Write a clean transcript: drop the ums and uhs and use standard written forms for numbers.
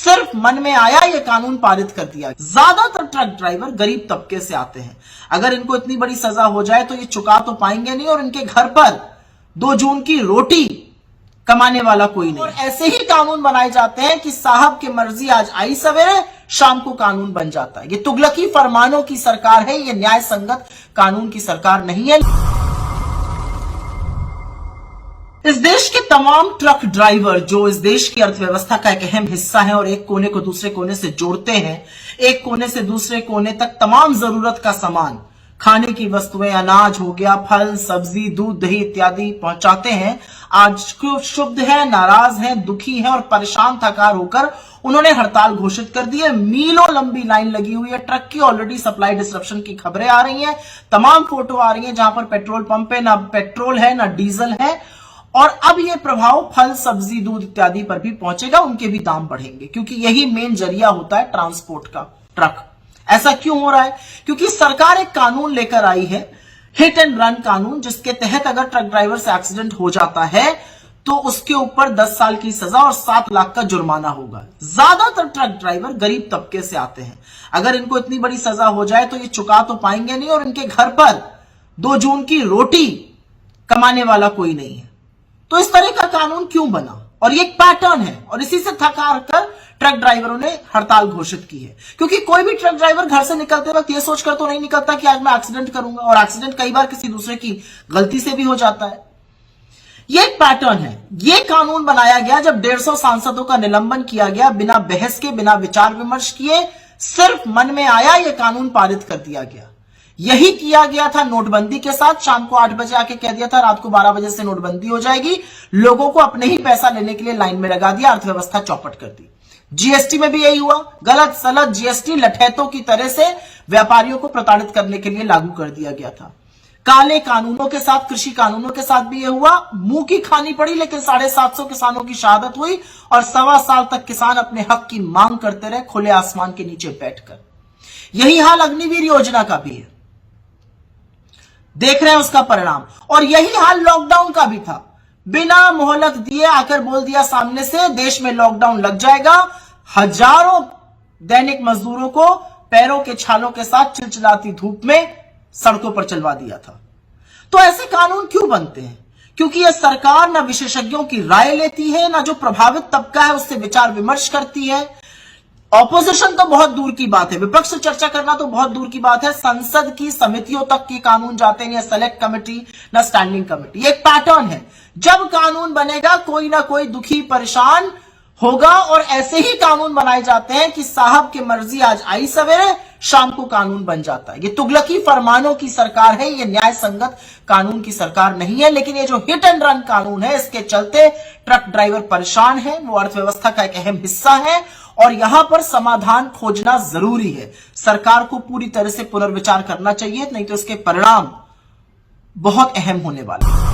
सिर्फ मन में आया ये कानून पारित कर दिया। ज्यादातर ट्रक ड्राइवर गरीब तबके से आते हैं। अगर इनको इतनी बड़ी सजा हो जाए तो ये चुका तो पाएंगे नहीं और इनके घर पर 2 जून की रोटी कमाने वाला कोई नहीं। और ऐसे ही कानून बनाए जाते हैं कि साहब की मर्जी आज आई सवेरे, शाम को कानून बन जाता है। ये तुगलकी फरमानों की सरकार है, ये न्याय संगत कानून की सरकार नहीं है। इस देश के तमाम ट्रक ड्राइवर जो इस देश की अर्थव्यवस्था का एक अहम हिस्सा है और एक कोने को दूसरे कोने से जोड़ते हैं, एक कोने से दूसरे कोने तक तमाम जरूरत का सामान, खाने की वस्तुएं, अनाज हो गया, फल, सब्जी, दूध, दही इत्यादि पहुंचाते हैं। आज क्षुब्ध है, नाराज है, दुखी है और परेशान थकार होकर उन्होंने हड़ताल घोषित कर दी है। मीलों लंबी लाइन लगी हुई है। ट्रक की ऑलरेडी सप्लाई डिसरप्शन की खबरें आ रही हैं। तमाम फोटो आ रही हैं जहां पर पेट्रोल पंप पे ना पेट्रोल है ना डीजल है। और अब ये प्रभाव फल, सब्जी, दूध इत्यादि पर भी पहुंचेगा। उनके भी दाम बढ़ेंगे क्योंकि यही मेन जरिया होता है ट्रांसपोर्ट का, ट्रक। ऐसा क्यों हो रहा है? क्योंकि सरकार एक कानून लेकर आई है, हिट एंड रन कानून, जिसके तहत अगर ट्रक ड्राइवर से एक्सीडेंट हो जाता है तो उसके ऊपर 10 साल की सजा और 7 लाख का जुर्माना होगा। ज्यादातर ट्रक ड्राइवर गरीब तबके से आते हैं। अगर इनको इतनी बड़ी सजा हो जाए तो ये चुका तो पाएंगे नहीं और इनके घर पर 2 जून की रोटी कमाने वाला कोई नहीं है। तो इस तरह का कानून क्यों बना? और ये एक पैटर्न है और इसी से थकार कर ट्रक ड्राइवरों ने हड़ताल घोषित की है। क्योंकि कोई भी ट्रक ड्राइवर घर से निकलते वक्त ये सोचकर तो नहीं निकलता कि आज मैं एक्सीडेंट करूंगा, और एक्सीडेंट कई बार किसी दूसरे की गलती से भी हो जाता है। ये एक पैटर्न है। ये कानून बनाया गया जब 150 सांसदों का निलंबन किया गया, बिना बहस के, बिना विचार विमर्श किए, सिर्फ मन में आया ये कानून पारित कर दिया गया। यही किया गया था नोटबंदी के साथ। शाम को 8 बजे आके कह दिया था रात को 12 बजे से नोटबंदी हो जाएगी। लोगों को अपने ही पैसा लेने के लिए लाइन में लगा दिया, अर्थव्यवस्था चौपट कर दी। जीएसटी में भी यही हुआ। गलत सलत जीएसटी लठैतों की तरह से व्यापारियों को प्रताड़ित करने के लिए लागू कर दिया गया था। काले कानूनों के साथ, कृषि कानूनों के साथ भी यह हुआ। मुंह की खानी पड़ी, लेकिन 750 किसानों की शहादत हुई और 1.25 साल तक किसान अपने हक की मांग करते रहे खुले आसमान के नीचे बैठकर। यही हाल अग्निवीर योजना का भी है, देख रहे हैं उसका परिणाम। और यही हाल लॉकडाउन का भी था। बिना मोहलत दिए आकर बोल दिया सामने से देश में लॉकडाउन लग जाएगा। हजारों दैनिक मजदूरों को पैरों के छालों के साथ चिलचिलाती धूप में सड़कों पर चलवा दिया था। तो ऐसे कानून क्यों बनते हैं? क्योंकि यह सरकार ना विशेषज्ञों की राय लेती है, ना जो प्रभावित तबका है उससे विचार विमर्श करती है। ऑपोजिशन तो बहुत दूर की बात है, विपक्ष से चर्चा करना तो बहुत दूर की बात है। संसद की समितियों तक के कानून जाते हैं, या सेलेक्ट कमेटी ना स्टैंडिंग कमेटी। ये एक पैटर्न है। जब कानून बनेगा कोई ना कोई दुखी परेशान होगा और ऐसे ही कानून बनाए जाते हैं कि साहब की मर्जी आज आई सवेरे, शाम को कानून बन जाता है। ये तुगलकी फरमानों की सरकार है, ये न्याय संगत कानून की सरकार नहीं है। लेकिन ये जो हिट एंड रन कानून है, इसके चलते ट्रक ड्राइवर परेशान है, वो अर्थव्यवस्था का एक अहम हिस्सा है और यहां पर समाधान खोजना जरूरी है। सरकार को पूरी तरह से पुनर्विचार करना चाहिए, नहीं तो इसके परिणाम बहुत अहम होने वाले हैं।